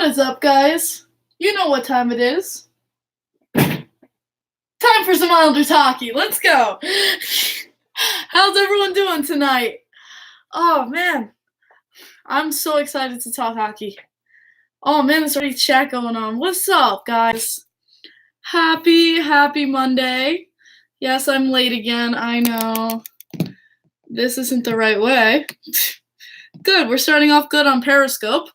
is up, guys? You know what time it is. Time for some Islanders hockey. Let's go. How's everyone doing tonight? Oh, man. I'm so excited to talk hockey. Oh, man, there's already chat going on. What's up, guys? Happy Monday. Yes, I'm late again. I know. This isn't the right way. Good, we're starting off good on Periscope,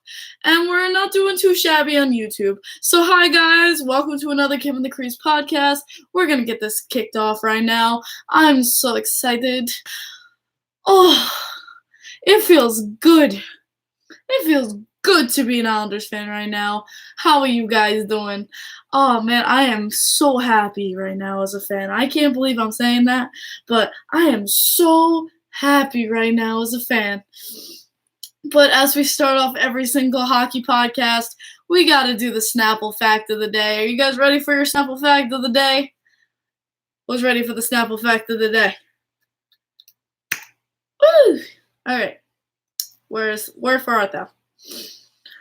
and we're not doing too shabby on YouTube. So hi guys, welcome to another Kim and the Crease podcast. We're gonna get this kicked off right now. I'm so excited. Oh, it feels good. It feels good to be an Islanders fan right now. How are you guys doing? Oh man, I am so happy right now as a fan. I can't believe I'm saying that, but I am so happy right now as a fan. But as we start off every single hockey podcast, we got to do the Snapple fact of the day. Are you guys ready for your Snapple fact of the day? Who's ready for the Snapple fact of the day? Woo! All right. Wherefore art thou?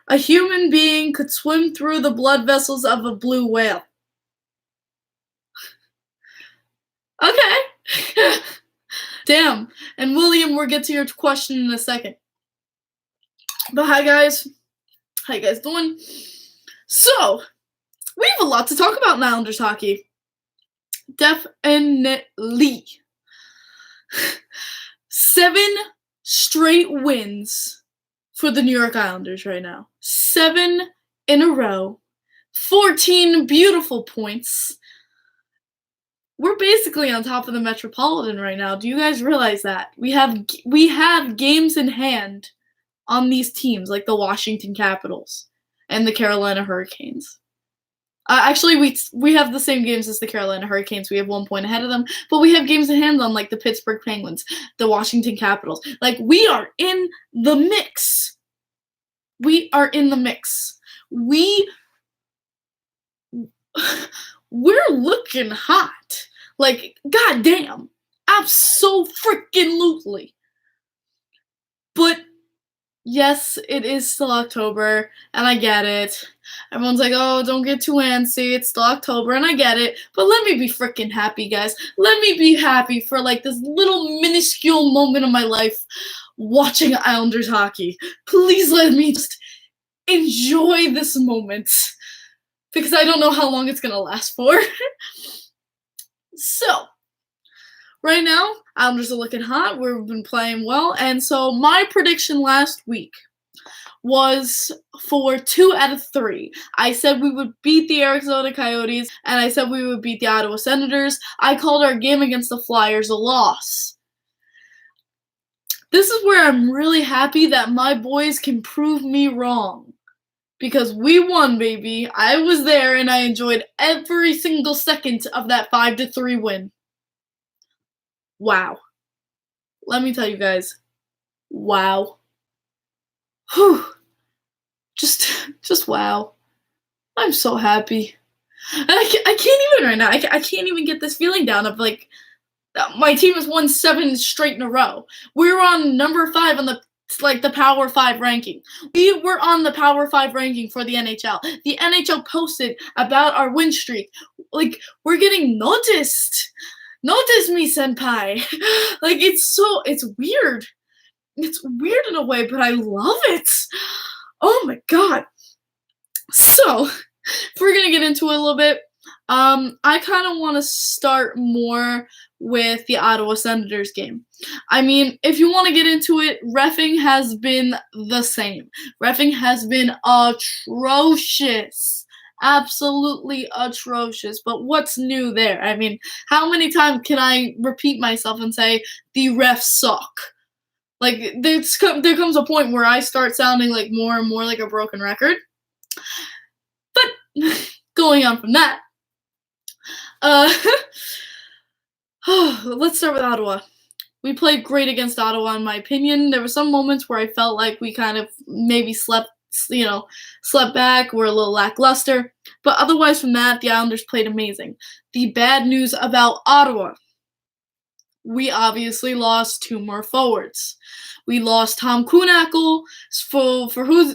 A human being could swim through the blood vessels of a blue whale. Okay. Damn. And William, we'll get to your question in a second. But hi guys, how you guys doing? So, we have a lot to talk about in Islanders hockey. Definitely. 7 straight wins for the New York Islanders right now. 7 in a row. 14 beautiful points. We're basically on top of the Metropolitan right now. Do you guys realize that? We have games in hand on these teams, like the Washington Capitals and the Carolina Hurricanes. Actually, we have the same games as the Carolina Hurricanes. We have 1 point ahead of them, but we have games in hand on like the Pittsburgh Penguins, the Washington Capitals. Like, we are in the mix. We are in the mix. We're looking hot. Like, goddamn, abso-freaking-lutely. But yes, it is still October, and I get it. Everyone's like, oh, don't get too antsy. It's still October, and I get it. But let me be freaking happy, guys. Let me be happy for, like, this little minuscule moment of my life watching Islanders hockey. Please let me just enjoy this moment, because I don't know how long it's going to last for. So, right now, Islanders are looking hot. We've been playing well. And so my prediction last week was for 2 out of 3. I said we would beat the Arizona Coyotes, and I said we would beat the Ottawa Senators. I called our game against the Flyers a loss. This is where I'm really happy that my boys can prove me wrong. Because we won, baby. I was there, and I enjoyed every single second of that 5-3 win. Wow. Let me tell you guys. Wow. Whew. Just wow. I'm so happy. And I can't even right now. I can't even get this feeling down of, like, my team has won 7 straight in a row. We're on number 5 on the Power 5 ranking. We were on the Power 5 ranking for the NHL. The NHL posted about our win streak. Like, we're getting noticed. Notice me, senpai. Like, it's weird. It's weird in a way, but I love it. Oh my god. So, if we're gonna get into it a little bit, I kind of want to start more with the Ottawa Senators game. I mean, if you want to get into it, reffing has been the same. Reffing has been atrocious. Absolutely atrocious. But what's new there? I mean, how many times can I repeat myself and say, the refs suck? Like, there comes a point where I start sounding like more and more like a broken record. But going on from that, let's start with Ottawa. We played great against Ottawa, in my opinion. There were some moments where I felt like we kind of maybe slept back, we're a little lackluster. But otherwise from that, the Islanders played amazing. The bad news about Ottawa, we obviously lost 2 more forwards. We lost Tom Kuhnackel. For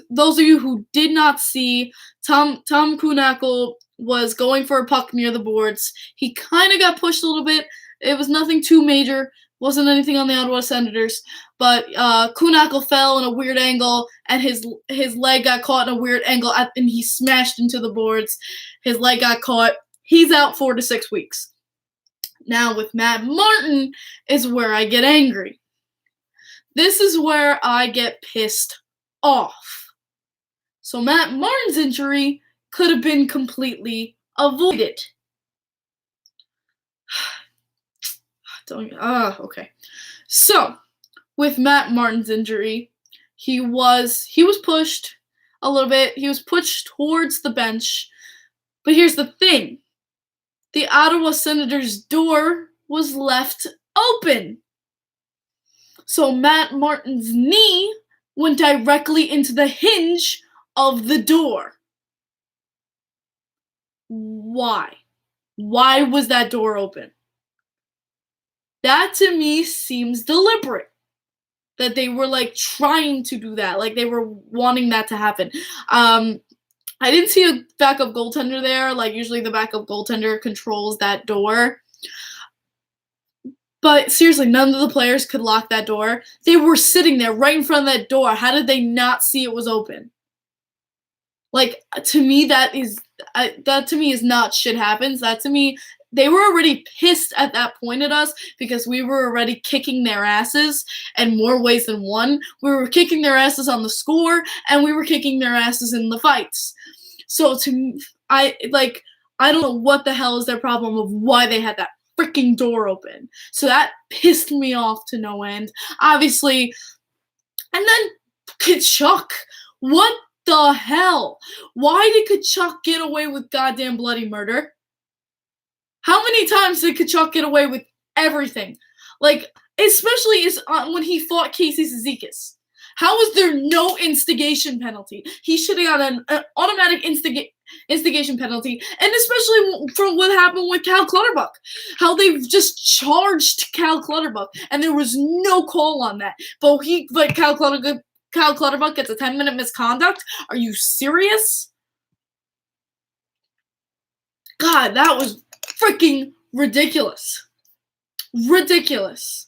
those of you who did not see, Tom Kuhnackel was going for a puck near the boards. He kind of got pushed a little bit. It was nothing too major. Wasn't anything on the Ottawa Senators. But Kuhnackel fell in a weird angle, and his leg got caught in a weird angle, and he smashed into the boards. His leg got caught. He's out 4 to 6 weeks. Now with Matt Martin is where I get angry. This is where I get pissed off. So Matt Martin's injury could have been completely avoided. Okay. So, with Matt Martin's injury, he was pushed a little bit. He was pushed towards the bench. But here's the thing. The Ottawa Senators' door was left open. So Matt Martin's knee went directly into the hinge of the door. Why? Why was that door open? That to me seems deliberate. That they were trying to do that. They were wanting that to happen. I didn't see a backup goaltender there. Usually the backup goaltender controls that door. But seriously, none of the players could lock that door. They were sitting there right in front of that door. How did they not see it was open? To me, that to me is not shit happens. That to me, they were already pissed at that point at us because we were already kicking their asses in more ways than one. We were kicking their asses on the score, and we were kicking their asses in the fights. So to me, I don't know what the hell is their problem of why they had that freaking door open. So that pissed me off to no end. Obviously, and then Kachuk. What the hell? Why did Kachuk get away with goddamn bloody murder? How many times did Kachuk get away with everything? Especially when he fought Casey Cizikas. How was there no instigation penalty? He should have got an automatic instigation penalty, and especially for what happened with Cal Clutterbuck. How they just charged Cal Clutterbuck, and there was no call on that. But Cal Clutterbuck gets a 10-minute misconduct? Are you serious? God, that was freaking ridiculous. Ridiculous.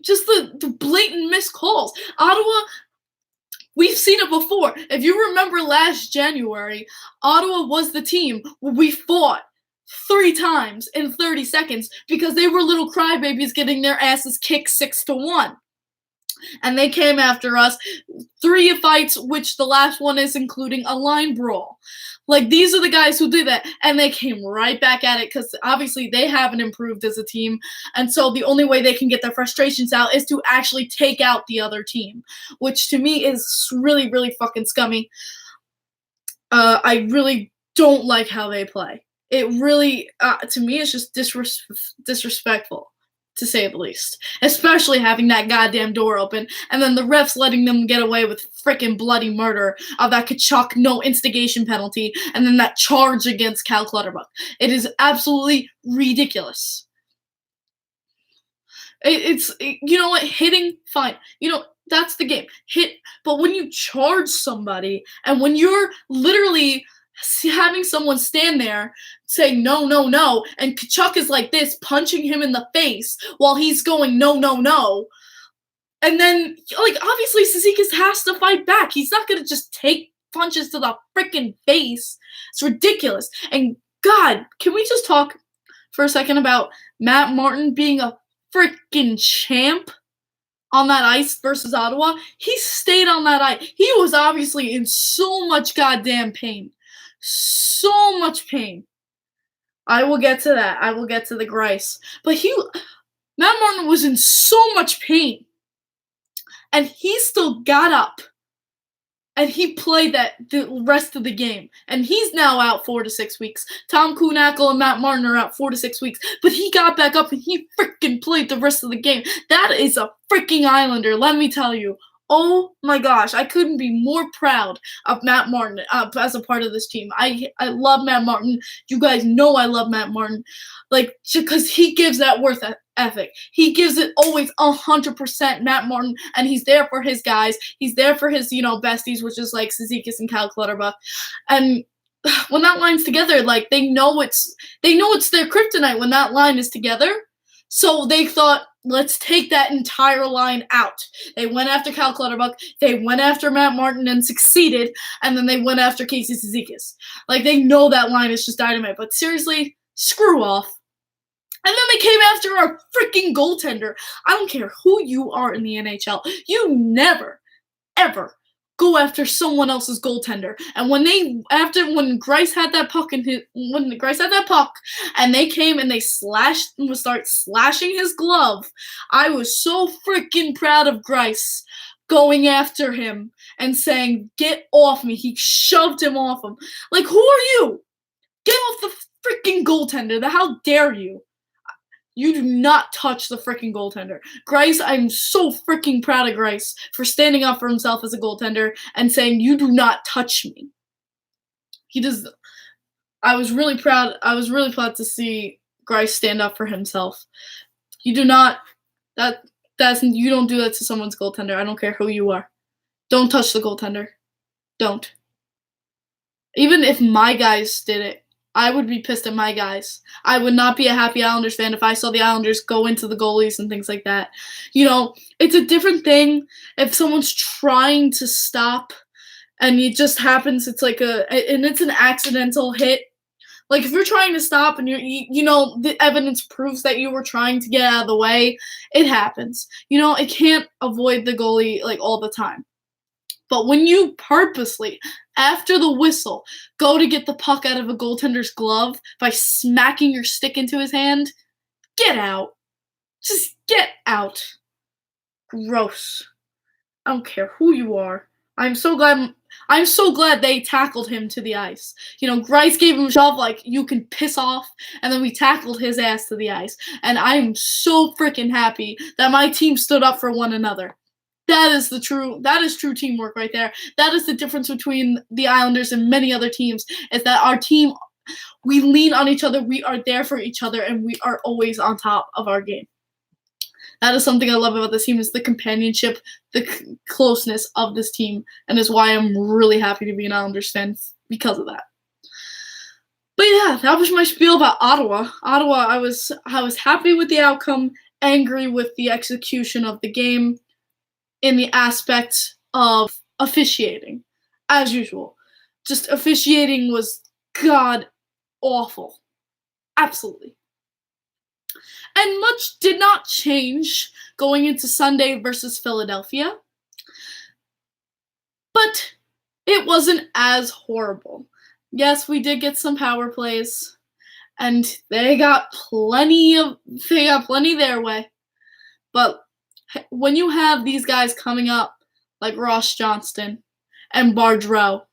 Just the blatant missed calls. Ottawa, we've seen it before. If you remember last January, Ottawa was the team where we fought 3 times in 30 seconds because they were little crybabies getting their asses kicked 6-1. And they came after us. 3 fights, which the last one is including a line brawl. These are the guys who did that, and they came right back at it because obviously they haven't improved as a team, and so the only way they can get their frustrations out is to actually take out the other team, which to me is really, really fucking scummy. I really don't like how they play. It really, to me, is just disrespectful, to say the least. Especially having that goddamn door open, and then the refs letting them get away with freaking bloody murder of that Kachuk no instigation penalty, and then that charge against Cal Clutterbuck. It is absolutely ridiculous. You know what? Hitting, fine. That's the game. Hit, but when you charge somebody, and when you're literally having someone stand there saying no, no, no, and Kachuk is like this, punching him in the face while he's going no, no, no. And then, obviously Cizikas has to fight back. He's not going to just take punches to the freaking face. It's ridiculous. And God, can we just talk for a second about Matt Martin being a freaking champ on that ice versus Ottawa? He stayed on that ice. He was obviously in so much goddamn pain. So much pain. I will get to that. I will get to the Grice. But Matt Martin was in so much pain. And he still got up. And he played the rest of the game. And he's now out 4 to 6 weeks. Tom Kuhnackel and Matt Martin are out 4 to 6 weeks. But he got back up and he freaking played the rest of the game. That is a freaking Islander, let me tell you. Oh my gosh, I couldn't be more proud of Matt Martin as a part of this team. I love Matt Martin. You guys know I love Matt Martin, like because he gives that ethic. He gives it always 100%. Matt Martin, and he's there for his guys. He's there for his besties, which is like Cizikas and Cal Clutterbuck, and when that line's together, like they know it's their kryptonite when that line is together. So they thought, let's take that entire line out. They went after Cal Clutterbuck, they went after Matt Martin and succeeded, and then they went after Casey Cizikas. Like, they know that line is just dynamite, but seriously, screw off. And then they came after our freaking goaltender. I don't care who you are in the NHL. You never, ever go after someone else's goaltender. And when Grice had that puck and they came and they start slashing his glove, I was so freaking proud of Grice going after him and saying, "Get off me." He shoved him off him. Like, who are you? Get off the freaking goaltender. How dare you? You do not touch the freaking goaltender. Grice, I'm so freaking proud of Grice for standing up for himself as a goaltender and saying, "You do not touch me." He does. I was really proud to see Grice stand up for himself. You do not. You don't do that to someone's goaltender. I don't care who you are. Don't touch the goaltender. Don't. Even if my guys did it, I would be pissed at my guys. I would not be a happy Islanders fan if I saw the Islanders go into the goalies and things like that. It's a different thing if someone's trying to stop and it just happens. It's like it's an accidental hit. Like, if you're trying to stop and the evidence proves that you were trying to get out of the way, it happens. It can't avoid the goalie like all the time. But when you purposely, after the whistle, go to get the puck out of a goaltender's glove by smacking your stick into his hand, get out. Just get out. Gross. I don't care who you are. I'm so glad they tackled him to the ice. Grice gave him a shove like, "You can piss off," and then we tackled his ass to the ice. And I'm so freaking happy that my team stood up for one another. That is true teamwork right there. That is the difference between the Islanders and many other teams, is that our team, we lean on each other, we are there for each other, and we are always on top of our game. That is something I love about this team, is the companionship, the closeness of this team, and is why I'm really happy to be an Islanders fan because of that. But yeah, that was my spiel about Ottawa. Ottawa, I was happy with the outcome, angry with the execution of the game, in the aspect of officiating, as usual. Just officiating was god awful. Absolutely. And much did not change going into Sunday versus Philadelphia. But it wasn't as horrible. Yes, we did get some power plays, and they got plenty their way. But when you have these guys coming up like Ross Johnston and Bardreau,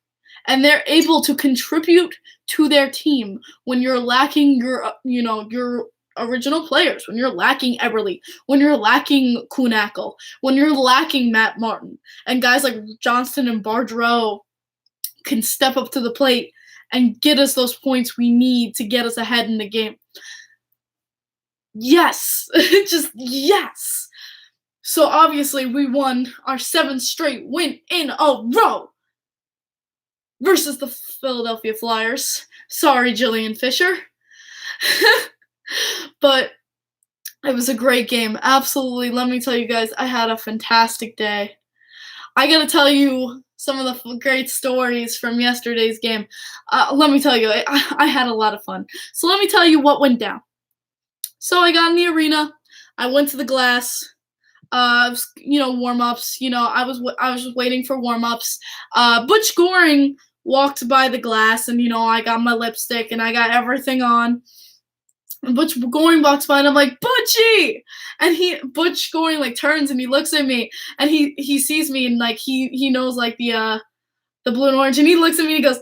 and they're able to contribute to their team when you're lacking your original players, when you're lacking Eberle, when you're lacking Kuhnhackl, when you're lacking Matt Martin, and guys like Johnston and Bardreau can step up to the plate and get us those points we need to get us ahead in the game. Yes, just yes. So obviously we won our 7th straight win in a row versus the Philadelphia Flyers. Sorry, Jillian Fisher. But it was a great game. Absolutely. Let me tell you guys, I had a fantastic day. I got to tell you some of the great stories from yesterday's game. Let me tell you, I had a lot of fun. So let me tell you what went down. So I got in the arena. I went to the glass. Warm-ups. I was just waiting for warm-ups. Butch Goring walked by the glass, and I got my lipstick and I got everything on. And Butch Goring walks by, and I'm like, "Butchie!" And Butch Goring turns and he looks at me, and he sees me, and he knows the blue and orange, and he looks at me and he goes,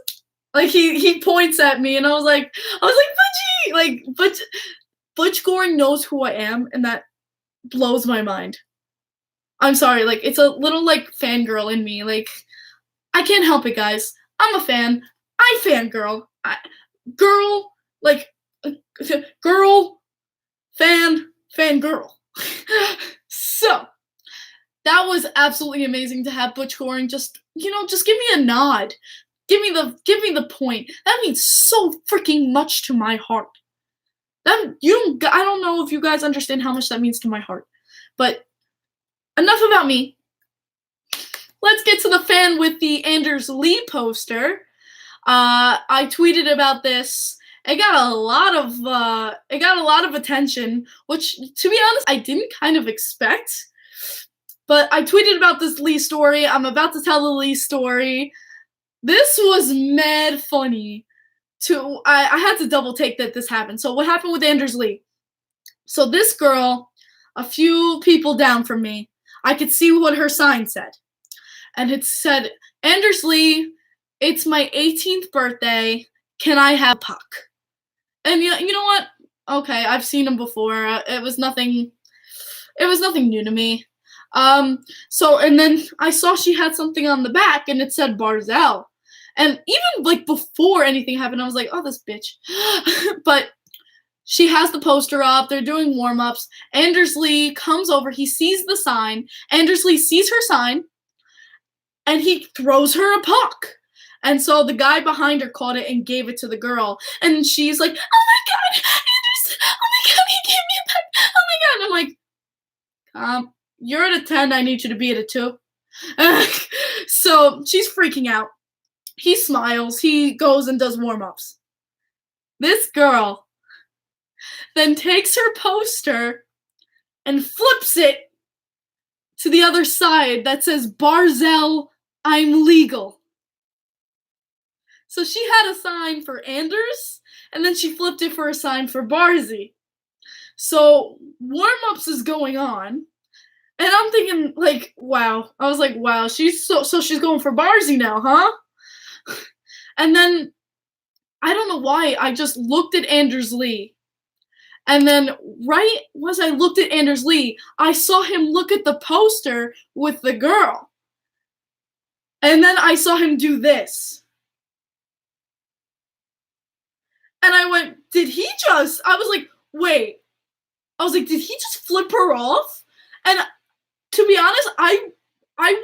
he points at me, and I was like, "Butchie!" Butch Goring knows who I am, and that blows my mind. I'm sorry, like, it's a little, like, fangirl in me, like, I can't help it, guys. I'm a fan. I fangirl. Girl, like, uh, girl, fangirl. So, that was absolutely amazing to have Butch Goring just give me a nod. Give me the point. That means so freaking much to my heart. I don't know if you guys understand how much that means to my heart. But enough about me. Let's get to the fan with the Anders Lee poster. I tweeted about this. It got a lot of attention, which, to be honest, I didn't kind of expect. But I tweeted about this Lee story. I'm about to tell the Lee story. This was mad funny. I had to double take that this happened. So what happened with Anders Lee? So this girl, a few people down from me, I could see what her sign said. And it said, Anders Lee, it's my 18th birthday. Can I have puck? And you know what? Okay, I've seen him before. It was nothing new to me. And then I saw she had something on the back and it said Barzell. And even like before anything happened, I was like, oh, this bitch. But she has the poster up. They're doing warm-ups. Anders Lee comes over. He sees the sign. Anders Lee sees her sign. And he throws her a puck. And so the guy behind her caught it and gave it to the girl. And she's like, oh my God, Anders, oh my God, he gave me a puck. Oh my God. And I'm like, you're at a 10. I need you to be at a 2. So she's freaking out. He smiles. He goes and does warm-ups. This girl then takes her poster and flips it to the other side that says, Barzell, I'm legal. So she had a sign for Anders, and then she flipped it for a sign for Barzy. So warm-ups is going on. And I'm thinking, like, wow. I was like, wow, she's going for Barzy now, huh? And then, I don't know why, I just looked at Anders Lee. And then, right as I looked at Anders Lee, I saw him look at the poster with the girl. And then I saw him do this. And I went, I was like, wait. I was like, did he just flip her off? And to be honest, I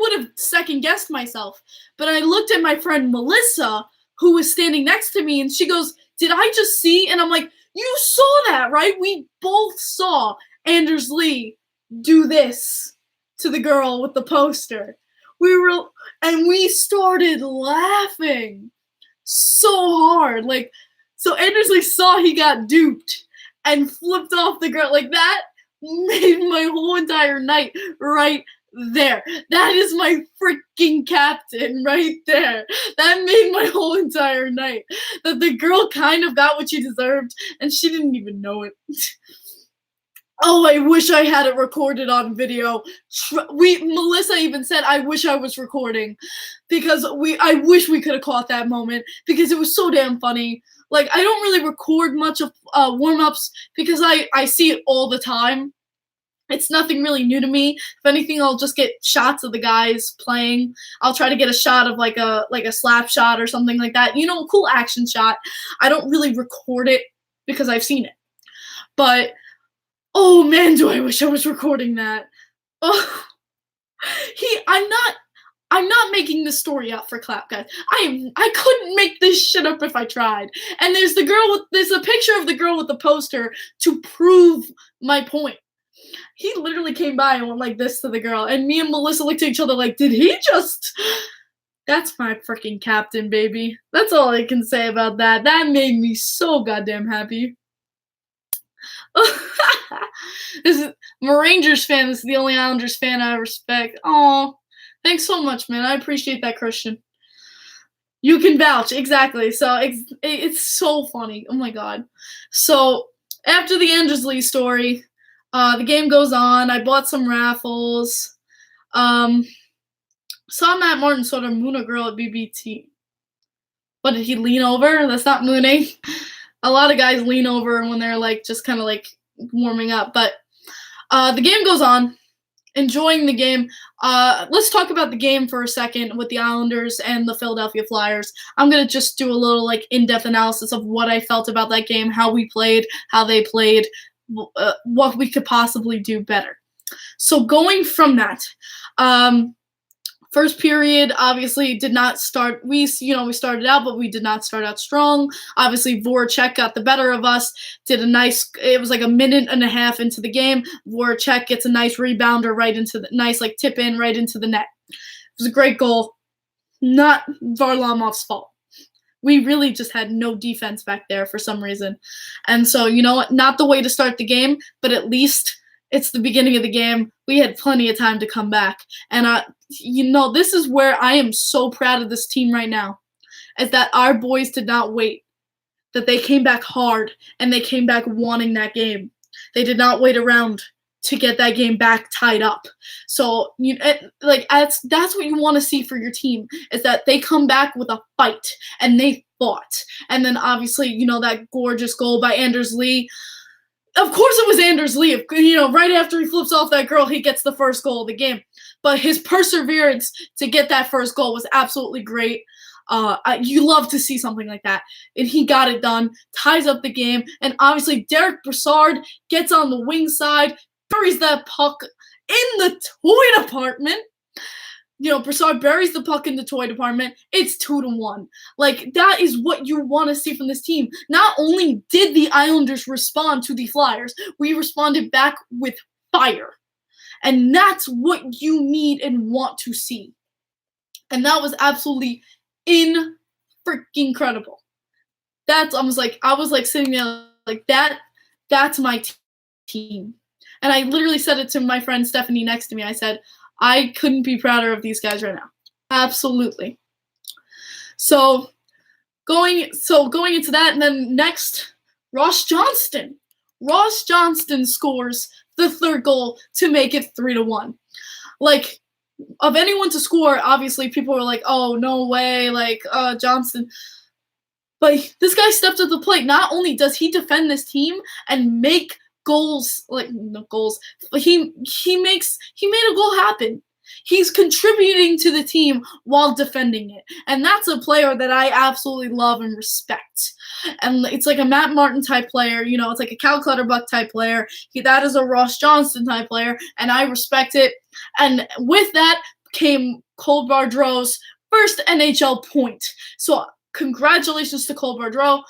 would have second-guessed myself. But I looked at my friend Melissa, who was standing next to me, and she goes, did I just see? And I'm like, you saw that, right? We both saw Anders Lee do this to the girl with the poster. We started laughing so hard. Like, so Anders Lee saw he got duped and flipped off the girl. Like, that made my whole entire night right there. That is my freaking captain right there. That made my whole entire night. That the girl kind of got what she deserved, and she didn't even know it. Oh, I wish I had it recorded on video. Melissa even said, I wish I was recording. Because I wish we could have caught that moment. Because it was so damn funny. Like, I don't really record much of warm-ups because I see it all the time. It's nothing really new to me. If anything, I'll just get shots of the guys playing. I'll try to get a shot of like a slap shot or something like that. You know, a cool action shot. I don't really record it because I've seen it. But, oh man, do I wish I was recording that. Oh, I'm not making this story up for clap, guys. I couldn't make this shit up if I tried. And there's a picture of the girl with the poster to prove my point. He literally came by and went like this to the girl, and me and Melissa looked at each other like, did he just... That's my freaking captain, baby. That's all I can say about that. That made me so goddamn happy. I'm a Rangers fan. This is the only Islanders fan I respect. Aw, thanks so much, man. I appreciate that, Christian. You can vouch, exactly. So it's so funny. Oh my god. So after the Anders Lee story, the game goes on. I bought some raffles. Saw Matt Martin sort of moon a girl at BBT. What, did he lean over? That's not mooning. A lot of guys lean over when they're like just kind of like warming up. But the game goes on, enjoying the game. Let's talk about the game for a second with the Islanders and the Philadelphia Flyers. I'm gonna just do a little like in-depth analysis of what I felt about that game, how we played, how they played, what we could possibly do better. So going from that, first period obviously did not start. We started out, but we did not start out strong. Obviously, Voracek got the better of us. It was like a minute and a half into the game. Voracek gets a nice rebounder right into the nice like tip in right into the net. It was a great goal. Not Varlamov's fault. We really just had no defense back there for some reason. And so, you know what? Not the way to start the game, but at least it's the beginning of the game. We had plenty of time to come back. And, this is where I am so proud of this team right now, is that our boys did not wait, that they came back hard, and they came back wanting that game. They did not wait around to get that game back tied up. So, that's what you want to see for your team, is that they come back with a fight, and they fought. And then, obviously, that gorgeous goal by Anders Lee. Of course it was Anders Lee. Right after he flips off that girl, he gets the first goal of the game. But his perseverance to get that first goal was absolutely great. You love to see something like that. And he got it done, ties up the game. And obviously Derek Brassard gets on the wing side, buries that puck in the toy department. Brassard buries the puck in the toy department. It's 2-1. That is what you want to see from this team. Not only did the Islanders respond to the Flyers, we responded back with fire. And that's what you need and want to see. And that was absolutely incredible. I was sitting there like that. That's my team. And I literally said it to my friend Stephanie next to me. I said, I couldn't be prouder of these guys right now. Absolutely. So going into that, and then next, Ross Johnston. Ross Johnston scores the third goal to make it 3-1. Of anyone to score, obviously people were like, oh, no way, Johnston. But this guy stepped to the plate. Not only does he defend this team and make goals, he made a goal happen. He's contributing to the team while defending it. And that's a player that I absolutely love and respect. And it's like a Matt Martin type player, it's like a Cal Clutterbuck type player. That is a Ross Johnston type player, and I respect it. And with that came Cole Bardreau's first NHL point. So congratulations to Cole Bardreau.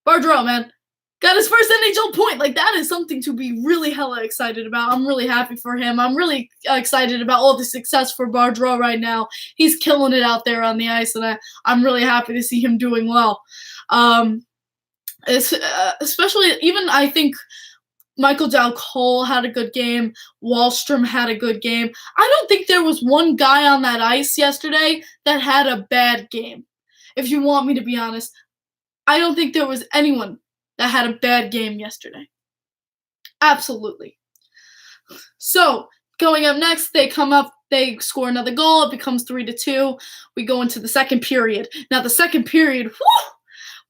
Bardreau, man, got his first NHL point. That is something to be really hella excited about. I'm really happy for him. I'm really excited about all the success for Bardreau right now. He's killing it out there on the ice, and I'm really happy to see him doing well. Especially, even I think Michael Dal Cole had a good game. Wallstrom had a good game. I don't think there was one guy on that ice yesterday that had a bad game. If you want me to be honest, I don't think there was anyone that had a bad game yesterday. Absolutely. So, going up next, they come up, they score another goal. It becomes 3-2. We go into the second period. Now, the second period,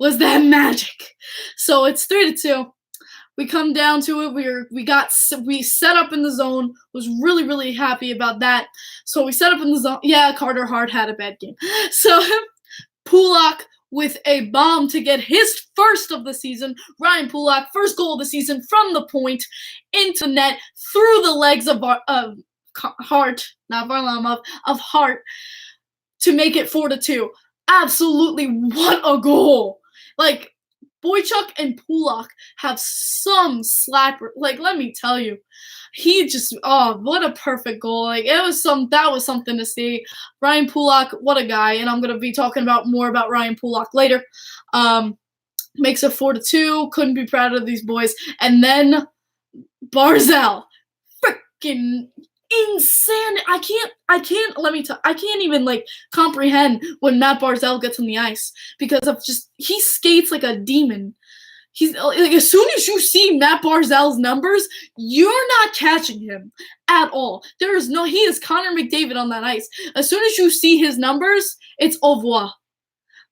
was that magic. So, it's 3-2. We come down to it. We set up in the zone. Was really, really happy about that. So, we set up in the zone. Yeah, Carter Hart had a bad game. So, Pulock with a bomb to get his first of the season. Ryan Pulock, first goal of the season from the point into net through the legs of Hart, not Varlamov, of Hart to make it 4-2. Absolutely, what a goal! Boychuk and Pulock have some slapper. Let me tell you, he just what a perfect goal. That was something to see. Ryan Pulock, what a guy, and I'm gonna be talking more about Ryan Pulock later. Makes it 4-2. Couldn't be proud of these boys. And then Barzal, freaking insane. I can't even comprehend when Matt Barzal gets on the ice, because of he skates like a demon. He's as soon as you see Matt Barzal's numbers, you're not catching him at all. He is Connor McDavid on that ice. As soon as you see his numbers, it's au revoir.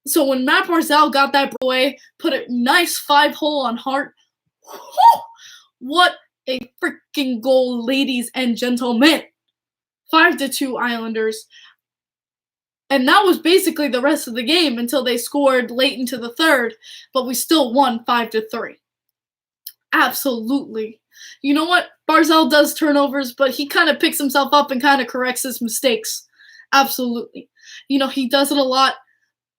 So when Matt Barzal got that away, put a nice 5-hole on Hart, what a freaking goal, ladies and gentlemen. 5-2 Islanders. And that was basically the rest of the game until they scored late into the third, but we still won 5-3. Absolutely. You know what? Barzal does turnovers, but he kind of picks himself up and kind of corrects his mistakes. Absolutely. He does it a lot,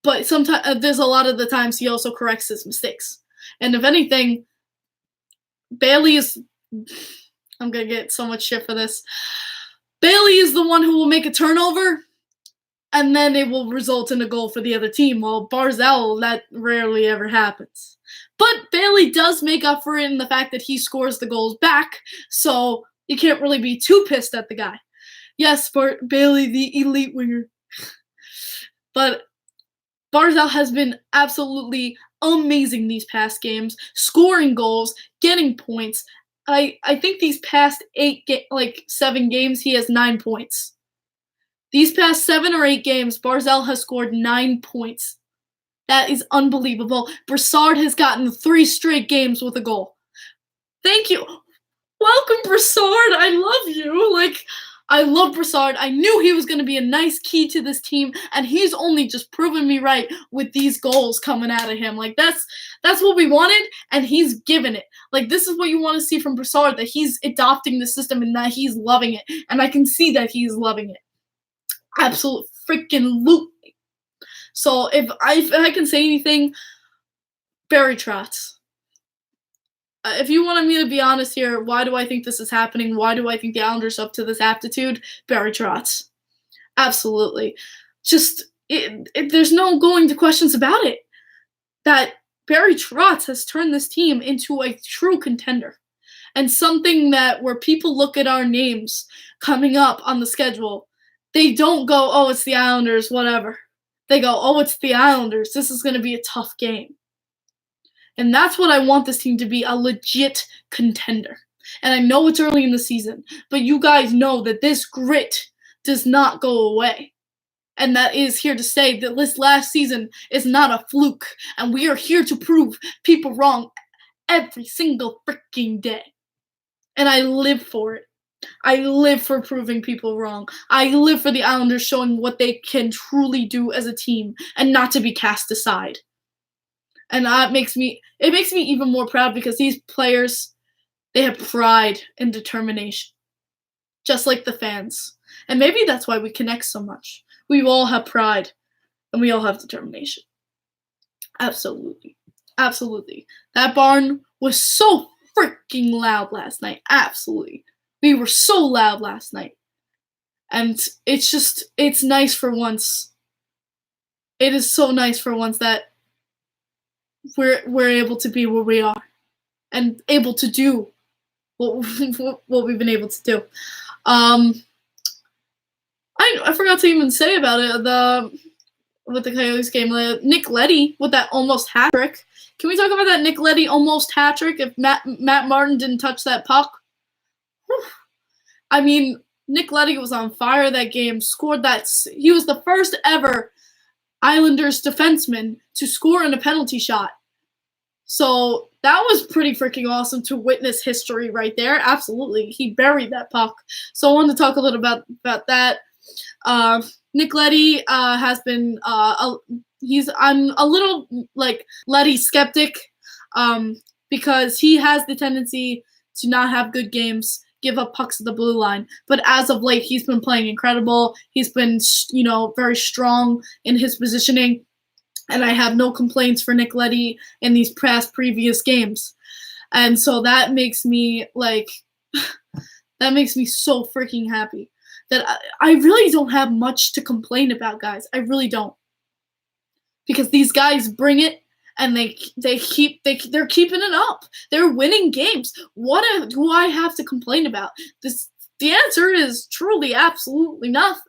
but sometimes there's a lot of the times he also corrects his mistakes. And if anything, Bailey is I'm going to get so much shit for this. Bailey is the one who will make a turnover, and then it will result in a goal for the other team. While Barzal, that rarely ever happens. But Bailey does make up for it in the fact that he scores the goals back, so you can't really be too pissed at the guy. Yes, Bailey, the elite winger. But Barzal has been absolutely amazing these past games, scoring goals, getting points. I think these past 7 games, he has 9 points. These past 7 or 8 games, Barzal has scored 9 points. That is unbelievable. Brassard has gotten 3 straight games with a goal. Thank you. Welcome, Brassard. I love you. I love Brassard. I knew he was going to be a nice key to this team, and he's only just proven me right with these goals coming out of him. That's what we wanted, and he's given it. This is what you want to see from Brassard, that he's adopting the system and that he's loving it, and I can see that he's loving it. Absolute freaking loot. So if I can say anything, Barry Trotz. If you wanted me to be honest here, why do I think this is happening? Why do I think the Islanders are up to this aptitude? Barry Trotz. Absolutely. There's no going to questions about it. That Barry Trotz has turned this team into a true contender. And something that where people look at our names coming up on the schedule, they don't go, oh, it's the Islanders, whatever. They go, oh, it's the Islanders. This is going to be a tough game. And that's what I want this team to be, a legit contender. And I know it's early in the season, but you guys know that this grit does not go away. And that is here to say that this last season is not a fluke. And we are here to prove people wrong every single freaking day. And I live for it. I live for proving people wrong. I live for the Islanders showing what they can truly do as a team and not to be cast aside. And it makes me even more proud because these players, they have pride and determination, just like the fans. And maybe that's why we connect so much. We all have pride and we all have determination. Absolutely. Absolutely. That barn was so freaking loud last night. Absolutely. We were so loud last night. And it's nice for once. It is so nice for once that we're able to be where we are and able to do what we've been able to do. I forgot to even say about it with the Coyotes game. Nick Leddy with that almost hat trick. Can we talk about that Nick Leddy almost hat trick if Matt Martin didn't touch that puck? Whew. I mean, Nick Leddy was on fire that game. Scored that. He was the first ever Islanders defenseman to score in a penalty shot. So that was pretty freaking awesome to witness history right there. Absolutely. He buried that puck. So I wanted to talk a little about that. Nick Leddy has been I'm a little Leddy skeptic because he has the tendency to not have good games, give up pucks at the blue line. But as of late, he's been playing incredible. He's been, very strong in his positioning. And I have no complaints for Nick Leddy in these previous games. And so that makes me so freaking happy that I really don't have much to complain about, guys. I really don't. Because these guys bring it and they're keeping it up. They're winning games. What do I have to complain about? The answer is truly absolutely nothing.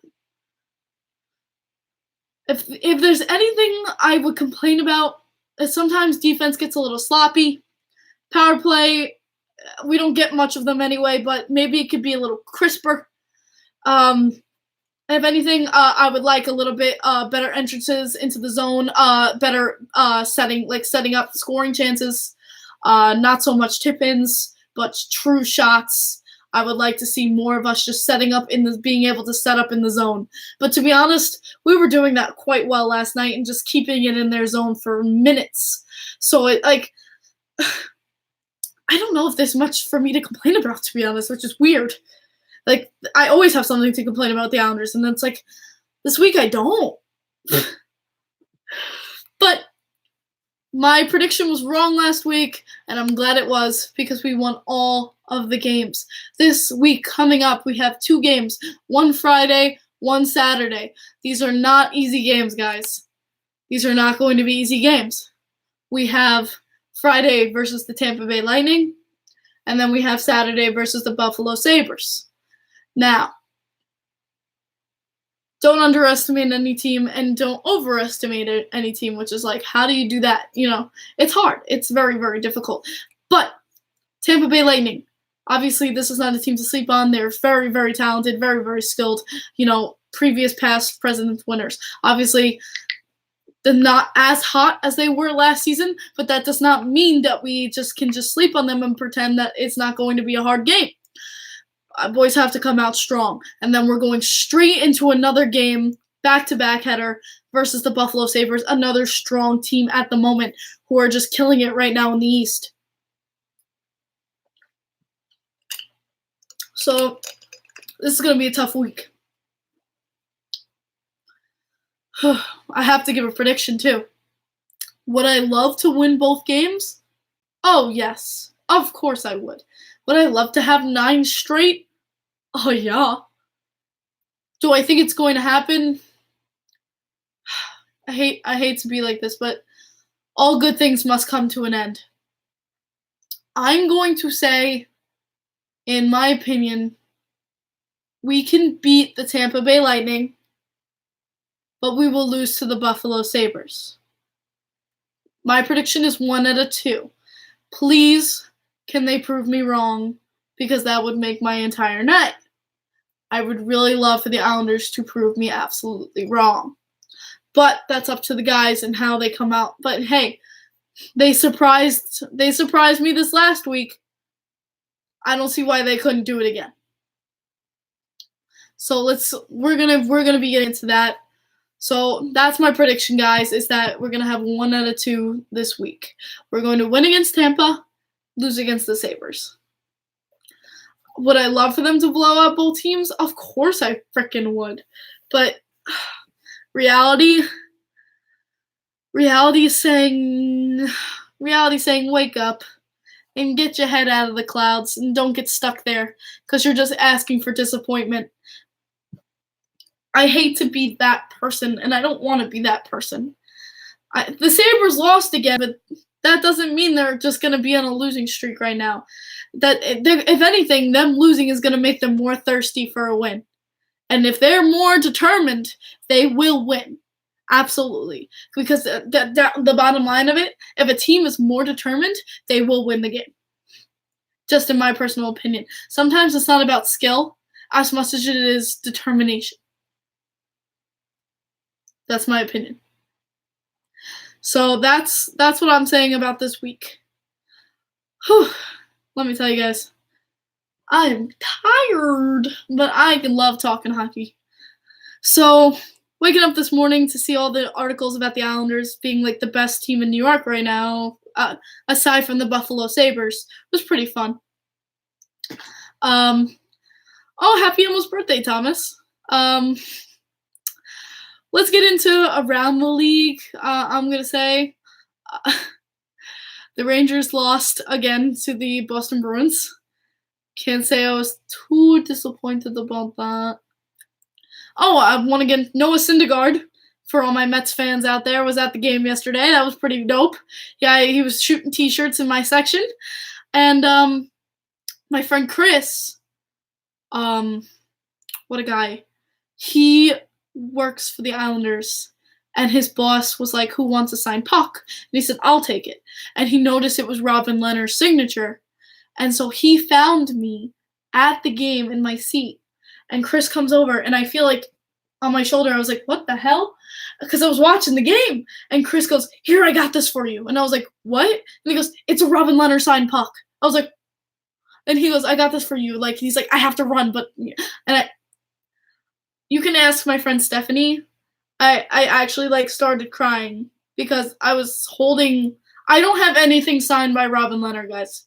If there's anything I would complain about, is sometimes defense gets a little sloppy. Power play, we don't get much of them anyway, but maybe it could be a little crisper. If anything, I would like a little bit better entrances into the zone, better setting up the scoring chances. Not so much tip-ins, but true shots. I would like to see more of us just being able to set up in the zone. But to be honest, we were doing that quite well last night and just keeping it in their zone for minutes. So I don't know if there's much for me to complain about, to be honest, which is weird. Like, I always have something to complain about the Islanders, and it's like, this week I don't. But my prediction was wrong last week, and I'm glad it was because we won all of the games. This week coming up, we have 2 games, one Friday, one Saturday. These are not easy games, guys. These are not going to be easy games. We have Friday versus the Tampa Bay Lightning, and then we have Saturday versus the Buffalo Sabres. Now, don't underestimate any team and don't overestimate any team, which is like, how do you do that? It's hard. It's very, very difficult. But Tampa Bay Lightning, obviously this is not a team to sleep on. They're very, very talented, very, very skilled, previous past President's winners. Obviously, they're not as hot as they were last season, but that does not mean that we can sleep on them and pretend that it's not going to be a hard game. Boys have to come out strong. And then we're going straight into another game, back-to-back header, versus the Buffalo Sabres, another strong team at the moment who are just killing it right now in the East. So this is going to be a tough week. I have to give a prediction, too. Would I love to win both games? Oh, yes. Of course I would. Would I love to have 9 straight? Oh, yeah. Do I think it's going to happen? I hate to be like this, but all good things must come to an end. I'm going to say, in my opinion, we can beat the Tampa Bay Lightning, but we will lose to the Buffalo Sabres. My prediction is 1 out of 2. Please, can they prove me wrong? Because that would make my entire night. I would really love for the Islanders to prove me absolutely wrong. But that's up to the guys and how they come out. But hey, they surprised me this last week. I don't see why they couldn't do it again. So we're gonna be getting into that. So that's my prediction, guys, is that we're gonna have 1 out of 2 this week. We're going to win against Tampa, lose against the Sabres. Would I love for them to blow out both teams? Of course I frickin' would. But reality is saying wake up and get your head out of the clouds and don't get stuck there because you're just asking for disappointment. I hate to be that person, and I don't want to be that person. The Sabres lost again, but that doesn't mean they're just going to be on a losing streak right now. That if anything, them losing is going to make them more thirsty for a win. And if they're more determined, they will win. Absolutely. Because the bottom line of it, if a team is more determined, they will win the game. Just in my personal opinion. Sometimes it's not about skill as much as it is determination. That's my opinion. So that's what I'm saying about this week. Whew. Let me tell you guys, I am tired, but I love talking hockey. So waking up this morning to see all the articles about the Islanders being like the best team in New York right now, aside from the Buffalo Sabres, was pretty fun. Oh, happy almost birthday, Thomas. Let's get into around the league. I'm going to say the Rangers lost again to the Boston Bruins. Can't say I was too disappointed about that. Oh, I want to get Noah Syndergaard, for all my Mets fans out there, was at the game yesterday. That was pretty dope. Yeah, he was shooting T-shirts in my section. And my friend Chris, what a guy. He works for the Islanders, and his boss was like, who wants to sign puck? And he said, I'll take it. And he noticed it was Robin Leonard's signature. And so he found me at the game in my seat. And Chris comes over, and I feel like on my shoulder, I was like, what the hell? Because I was watching the game. And Chris goes, here, I got this for you. And I was like, what? And he goes, it's a Robin Leonard signed puck. I was like, And he goes, "I got this for you." Like, he's like, "I have to run," but you can ask my friend Stephanie. I actually like started crying because I was holding. I don't have anything signed by Robin Leonard, guys.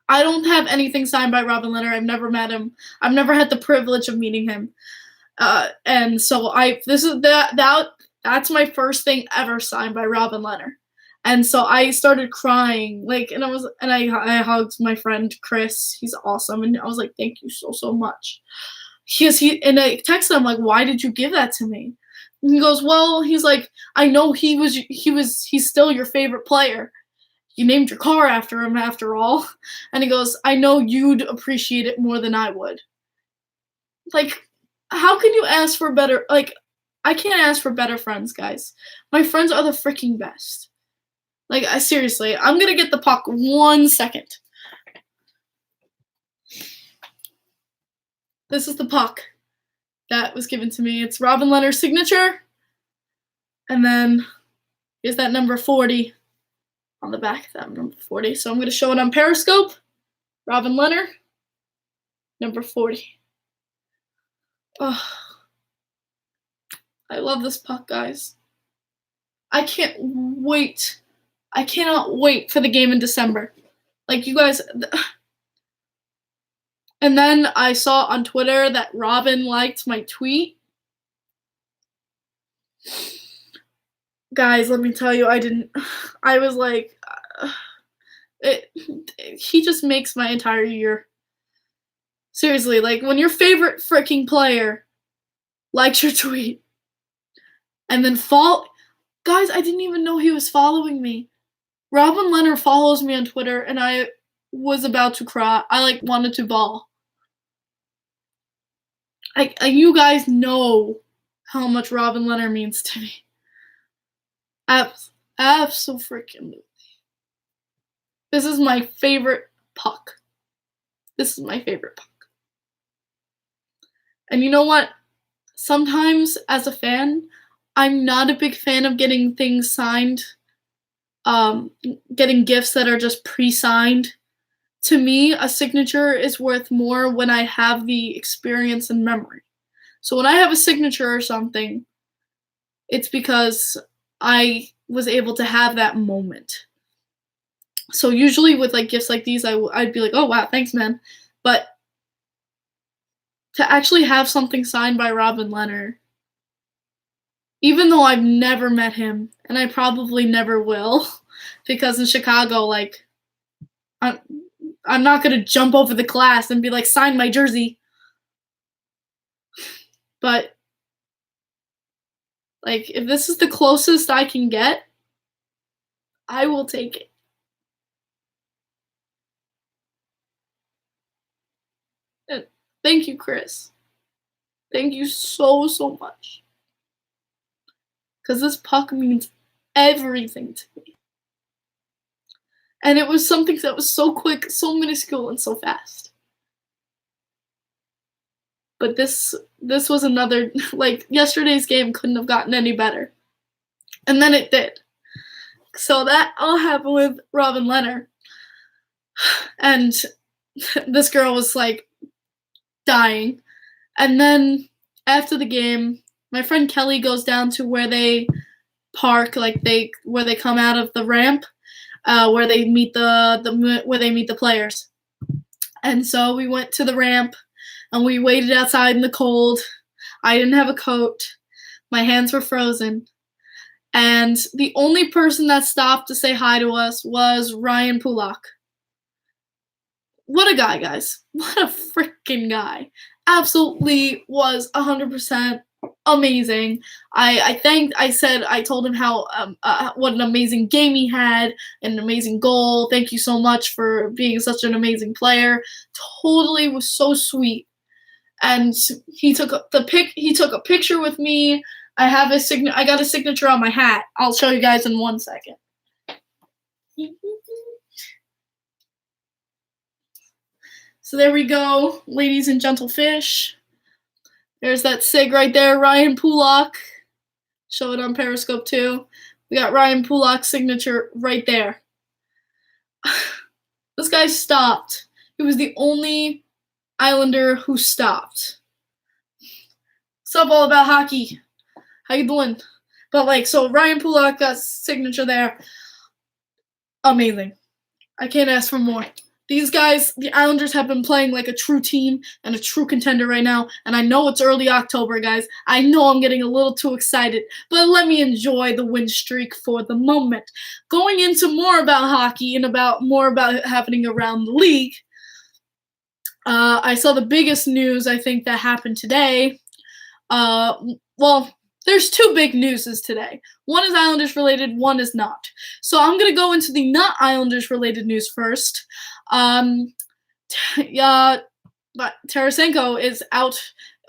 I don't have anything signed by Robin Leonard. I've never met him. I've never had the privilege of meeting him. And so that's my first thing ever signed by Robin Leonard. And so I started crying, like, and I hugged my friend Chris. He's awesome, and I was like, "Thank you so much." And I texted him like, "Why did you give that to me?" And he goes, "Well," he's like, "I know he's still your favorite player. You named your car after him after all." And he goes, "I know you'd appreciate it more than I would." Like, how can you ask for better? Like, I can't ask for better friends, guys. My friends are the freaking best. Like, seriously, I'm gonna get the puck 1 second. This is the puck that was given to me. It's Robin Leonard's signature. And then here's that number 40 on the back of that number 40. So I'm going to show it on Periscope. Robin Leonard, number 40. Oh, I love this puck, guys. I can't wait. I cannot wait for the game in December. Like, you guys. And then I saw on Twitter that Robin liked my tweet. Guys, let me tell you, I was like, he just makes my entire year. Seriously, like, when your favorite freaking player likes your tweet, and then guys, I didn't even know he was following me. Robin Leonard follows me on Twitter, and I was about to cry. I, like, wanted to bawl. You guys know how much Robin Leonard means to me. Abso-freaking-lutely. This is my favorite puck. This is my favorite puck. And you know what? Sometimes, as a fan, I'm not a big fan of getting things signed, getting gifts that are just pre-signed. To me, a signature is worth more when I have the experience and memory. So when I have a signature or something, it's because I was able to have that moment. So usually with like gifts like these, I'd be like, "Oh wow, thanks, man." But to actually have something signed by Robin Leonard, even though I've never met him, and I probably never will, because in Chicago, like, I'm not gonna jump over the glass and be like, "Sign my jersey." But, like, if this is the closest I can get, I will take it. And thank you, Chris. Thank you so much. Because this puck means everything to me. And it was something that was so quick, so minuscule, and so fast. But this was another, like, yesterday's game couldn't have gotten any better. And then it did. So that all happened with Robin Leonard. And this girl was, like, dying. And then after the game, my friend Kelly goes down to where they park, like, where they come out of the ramp, where they meet the players. And so we went to the ramp, and we waited outside in the cold. I didn't have a coat. My hands were frozen. And the only person that stopped to say hi to us was Ryan Pulak. What a guy, guys. What a freaking guy. Absolutely was 100% amazing. I told him how what an amazing game he had, an amazing goal. Thank you so much for being such an amazing player. Totally was so sweet. And he took a picture with me. I got a signature on my hat. I'll show you guys in 1 second. So there we go, ladies and gentle fish. There's that sig right there, Ryan Pulak. Show it on Periscope too. We got Ryan Pulak's signature right there. This guy stopped He was the only Islander who stopped. What's up, all about hockey? How you doing? But so Ryan Pulock got signature there. Amazing. I can't ask for more. These guys, the Islanders, have been playing like a true team and a true contender right now. And I know it's early October, guys. I know I'm getting a little too excited, but let me enjoy the win streak for the moment. Going into more about hockey and more about happening around the league, I saw the biggest news, I think, that happened today. There's two big newses today. One is Islanders related, one is not. So I'm going to go into the not Islanders related news first. But Tarasenko is out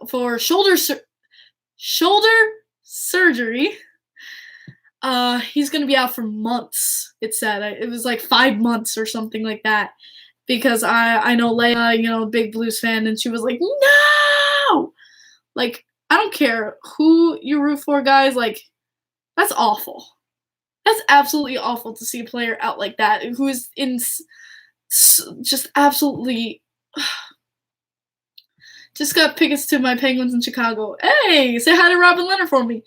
for shoulder surgery. He's going to be out for months, it said. It was like 5 months or something like that. Because I know Leia, big Blues fan, and she was like, no! I don't care who you root for, guys. That's awful. That's absolutely awful to see a player out like that who is in just absolutely. Just got tickets to my Penguins in Chicago. Hey, say hi to Robin Leonard for me.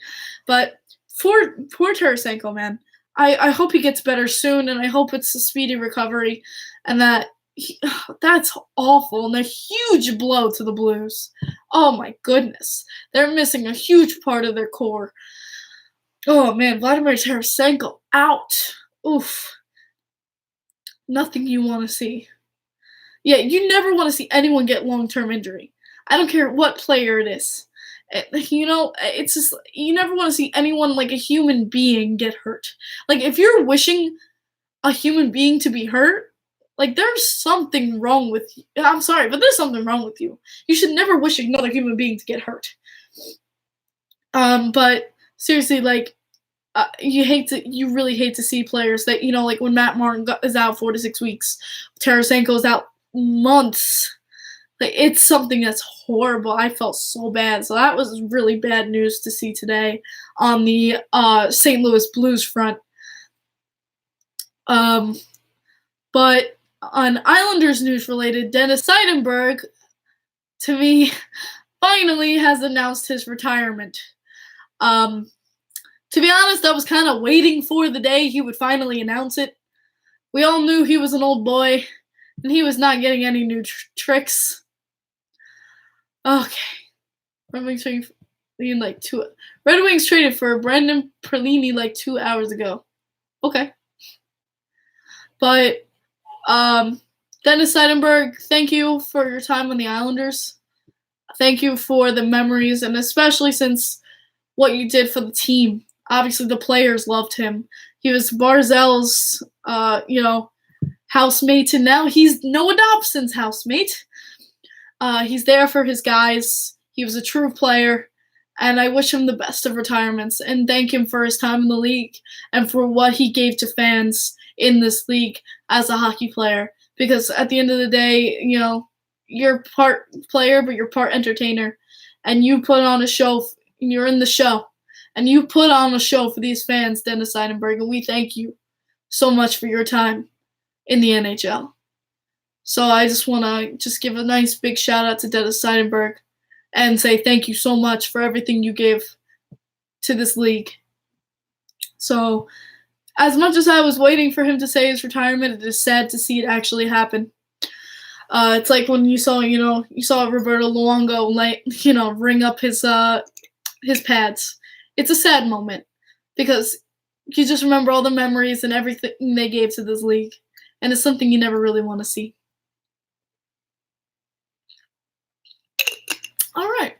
But poor Tarasenko, man. I hope he gets better soon, and I hope it's a speedy recovery, and that's awful, and a huge blow to the Blues. Oh my goodness. They're missing a huge part of their core. Oh man, Vladimir Tarasenko out. Oof. Nothing you want to see. Yeah, you never want to see anyone get long-term injury. I don't care what player it is. It's just, you never want to see anyone, like a human being, get hurt. If you're wishing a human being to be hurt, there's something wrong with you. I'm sorry, but there's something wrong with you. You should never wish another human being to get hurt. But seriously, you really hate to see players that, when Matt Martin is out 4 to 6 weeks, Tarasenko is out months. It's something that's horrible. I felt so bad. So that was really bad news to see today on the St. Louis Blues front. But on Islanders news related, Dennis Seidenberg, to me, finally has announced his retirement. To be honest, I was kind of waiting for the day he would finally announce it. We all knew he was an old boy, and he was not getting any new tricks. Okay. Red Wings traded for Brandon Perlini 2 hours ago. Okay. But Dennis Seidenberg, thank you for your time on the Islanders. Thank you for the memories, and especially since what you did for the team. Obviously, the players loved him. He was Barzell's, housemate, and now he's Noah Dobson's housemate. He's there for his guys. He was a true player, and I wish him the best of retirements and thank him for his time in the league and for what he gave to fans in this league as a hockey player. Because at the end of the day, you're part player, but you're part entertainer, and you put on a show. You're in the show, and you put on a show for these fans, Dennis Seidenberg, and we thank you so much for your time in the NHL. So I just want to give a nice big shout out to Dennis Seidenberg and say thank you so much for everything you gave to this league. So as much as I was waiting for him to say his retirement, it is sad to see it actually happen. It's like when you saw Roberto Luongo, ring up his pads. It's a sad moment because you just remember all the memories and everything they gave to this league, and it's something you never really want to see. All right.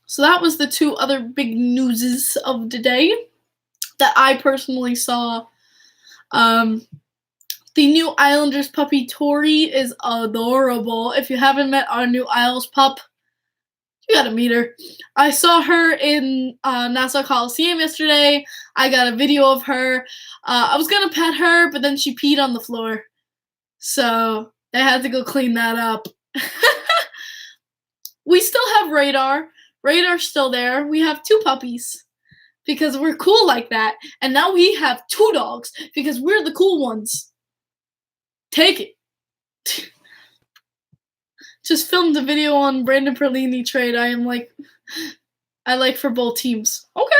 So that was the two other big newses of the day that I personally saw. The new Islanders puppy Tori is adorable. If you haven't met our new Isles pup, you gotta meet her. I saw her in Nassau Coliseum yesterday. I got a video of her. I was gonna pet her, but then she peed on the floor. So I had to go clean that up. We still have Radar. Radar's still there. We have 2 puppies because we're cool like that. And now we have 2 dogs because we're the cool ones. Take it. just filmed a video on Brandon Perlini trade. I like for both teams. Okay,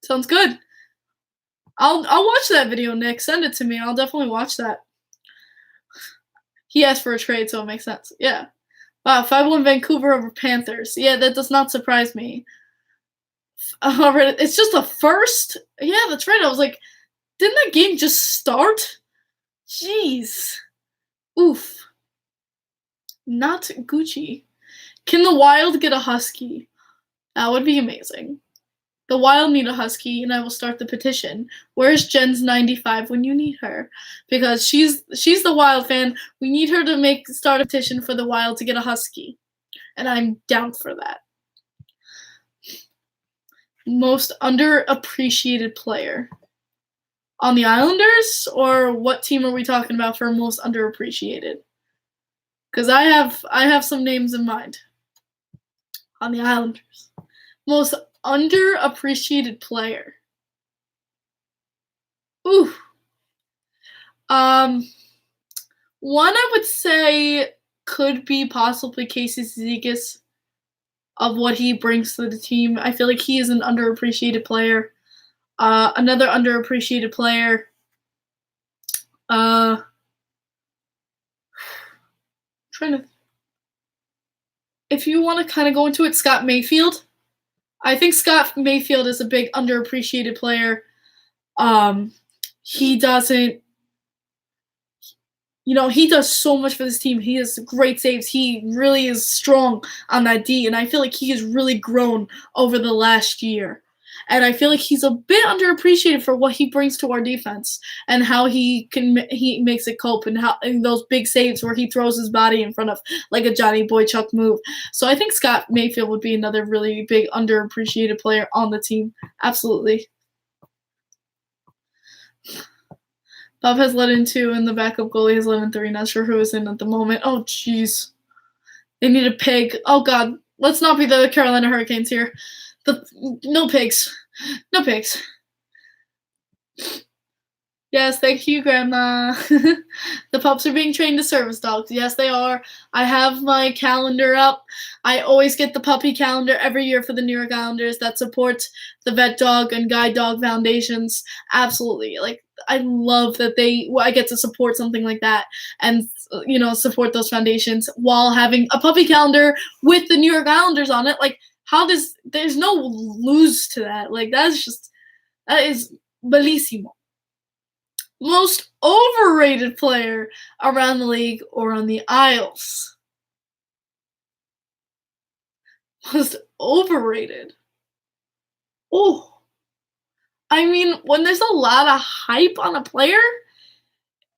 sounds good. I'll watch that video, Nick. Send it to me. I'll definitely watch that. He asked for a trade, so it makes sense. Yeah. Wow, 5-1 Vancouver over Panthers. Yeah, that does not surprise me. It's just the first. Yeah, that's right. I was like, didn't that game just start? Jeez. Oof. Not Gucci. Can the Wild get a Husky? That would be amazing. The Wild need a Husky, and I will start the petition. Where's Jen's 95 when you need her? Because she's the Wild fan. We need her to start a petition for the Wild to get a Husky, and I'm down for that. Most underappreciated player on the Islanders, or what team are we talking about for most underappreciated? Because I have some names in mind on the Islanders. Most underappreciated player. Ooh. One I would say could be possibly Casey Zizekas of what he brings to the team. I feel like he is an underappreciated player. Another underappreciated player. If you want to kind of go into it, Scott Mayfield. I think Scott Mayfield is a big underappreciated player. He doesn't, he does so much for this team. He has great saves. He really is strong on that D, and I feel like he has really grown over the last year. And I feel like he's a bit underappreciated for what he brings to our defense and how he makes it cope and those big saves where he throws his body in front of like a Johnny Boychuk move. So I think Scott Mayfield would be another really big underappreciated player on the team. Absolutely. Bob has led in 2, and the backup goalie has led in 3. Not sure who is in at the moment. Oh, jeez. They need a pig. Oh, God. Let's not be the Carolina Hurricanes here. No pigs. No pigs. Yes, thank you, Grandma. The pups are being trained as service dogs. Yes, they are. I have my calendar up. I always get the puppy calendar every year for the New York Islanders that supports the Vet Dog and Guide Dog Foundations. Absolutely. I love that I get to support something like that and, support those foundations while having a puppy calendar with the New York Islanders on it. There's no lose to that. That is bellissimo. Most overrated player around the league or on the Isles. Most overrated. Oh. I mean, when there's a lot of hype on a player,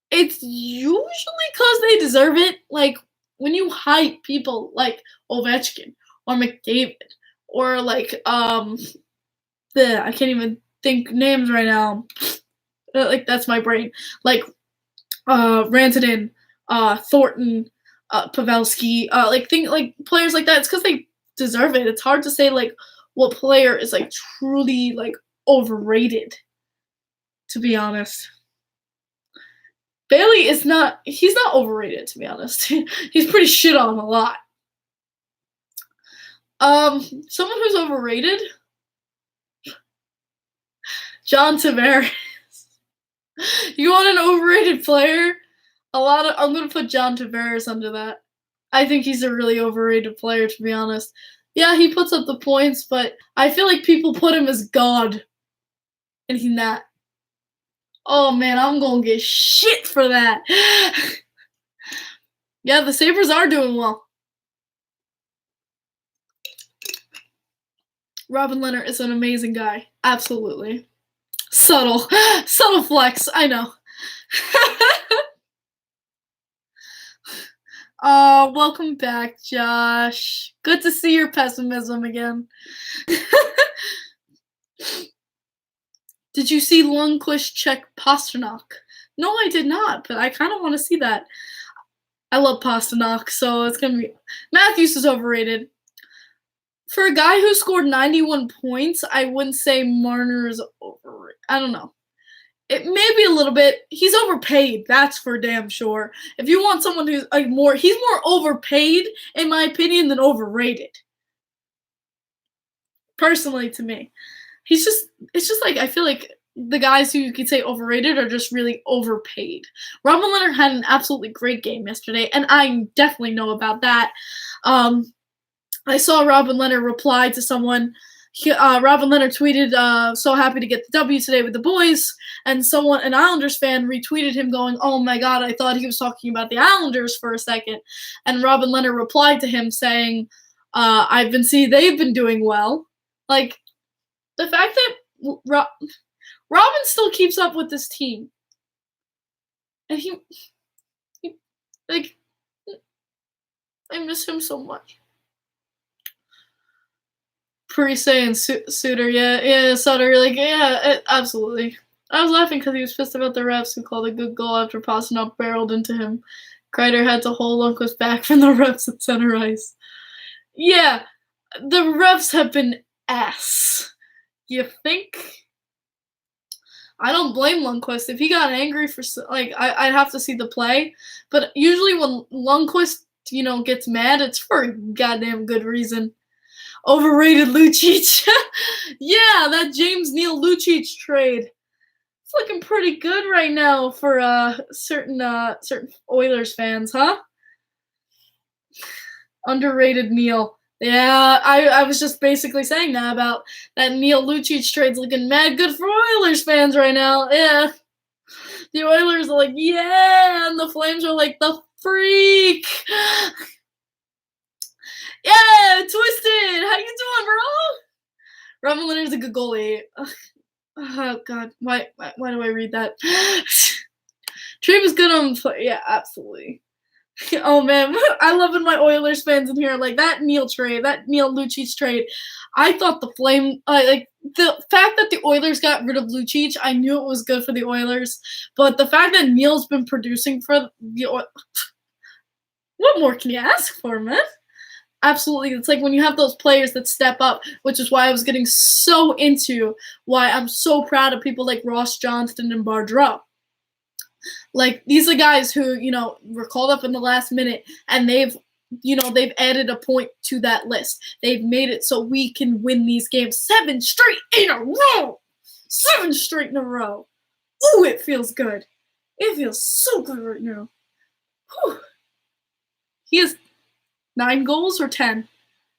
it's usually because they deserve it. When you hype people like Ovechkin or McDavid or I can't even think names right now. That's my brain. Rantanen, Thornton, Pavelski, players like that. It's because they deserve it. It's hard to say what player is truly overrated, to be honest. Bailey he's not overrated, to be honest. He's pretty shit on a lot. Someone who's overrated? John Tavares. You want an overrated player? I'm gonna put John Tavares under that. I think he's a really overrated player, to be honest. Yeah, he puts up the points, but I feel like people put him as God. And he's not. Oh man, I'm gonna get shit for that. Yeah, the Sabres are doing well. Robin Leonard is an amazing guy. Absolutely. Subtle flex, I know. Welcome back, Josh. Good to see your pessimism again. Did you see Lundqvist check Pasternak? No, I did not, but I kind of want to see that. I love Pasternak, so it's going to be... Matthews is overrated. For a guy who scored 91 points, I wouldn't say Marner is overrated. I don't know. It may be a little bit. He's overpaid. That's for damn sure. If you want someone who's he's more overpaid in my opinion than overrated. Personally, to me, it's just like I feel like the guys who you could say overrated are just really overpaid. Robin Leonard had an absolutely great game yesterday, and I definitely know about that. Um, I saw Robin Leonard reply to someone. Robin Leonard tweeted, "So happy to get the W today with the boys," and an Islanders fan, retweeted him, going, "Oh my God, I thought he was talking about the Islanders for a second." And Robin Leonard replied to him saying, "I've been seeing they've been doing well." Like the fact that Robin still keeps up with this team, and he like I miss him so much. Crease and Suter, yeah, Sutter, like, yeah, absolutely. I was laughing because he was pissed about the refs who called a good goal after passing up barreled into him. Kreider had to hold Lundqvist back from the refs at center ice. Yeah, the refs have been ass. You think? I don't blame Lundqvist. If he got angry for, like, I'd have to see the play. But usually when Lundqvist, gets mad, it's for a goddamn good reason. Overrated Lucic. Yeah, that James Neal Lucic trade. It's looking pretty good right now for certain Oilers fans, huh? Underrated Neal. Yeah, I was just basically saying that about that Neal Lucic trade's looking mad good for Oilers fans right now. Yeah. The Oilers are like, yeah, and the Flames are like, the freak. Yeah, Twisted. How you doing, bro? Robin Leonard's a good goalie. Oh God, why do I read that? Trey was good on. Yeah, absolutely. Oh man, I love when my Oilers fans in here like that Neal Lucic trade. I thought the the fact that the Oilers got rid of Lucic, I knew it was good for the Oilers. But the fact that Neal's been producing for the Oilers, what more can you ask for, man? Absolutely. It's like when you have those players that step up, which is why I was getting so into why I'm so proud of people like Ross Johnston and Bardreau. Like, these are guys who, were called up in the last minute, and they've added a point to that list. They've made it so we can win these games 7 straight in a row. 7 straight in a row. Ooh, it feels good. It feels so good right now. Whew. He has 9 goals or 10?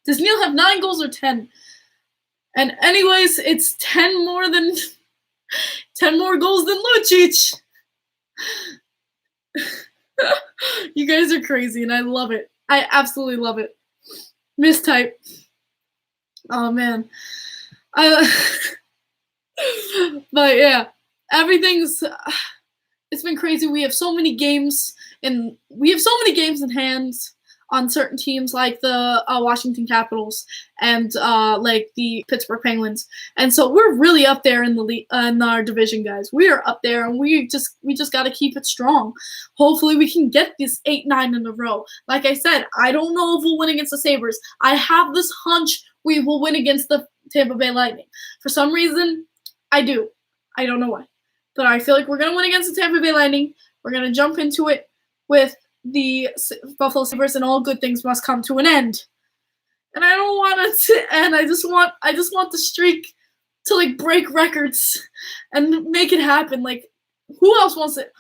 Does Neal have 9 goals or 10? And anyways, it's 10 more goals than Lucic. You guys are crazy, and I love it. I absolutely love it. Mistype. Oh man. But yeah, it's been crazy. We have so many games in hand on certain teams like the Washington Capitals and like the Pittsburgh Penguins, and so we're really up there in the in our division, guys. We are up there, and we just got to keep it strong. Hopefully, we can get this 8-9 in a row. Like I said, I don't know if we'll win against the Sabres. I have this hunch we will win against the Tampa Bay Lightning. For some reason, I do. I don't know why, but I feel like we're gonna win against the Tampa Bay Lightning. We're gonna jump into it with the Buffalo Sabres, and all good things must come to an end. And I don't want it to end. I just want the streak to like break records and make it happen. Like, who else wants it?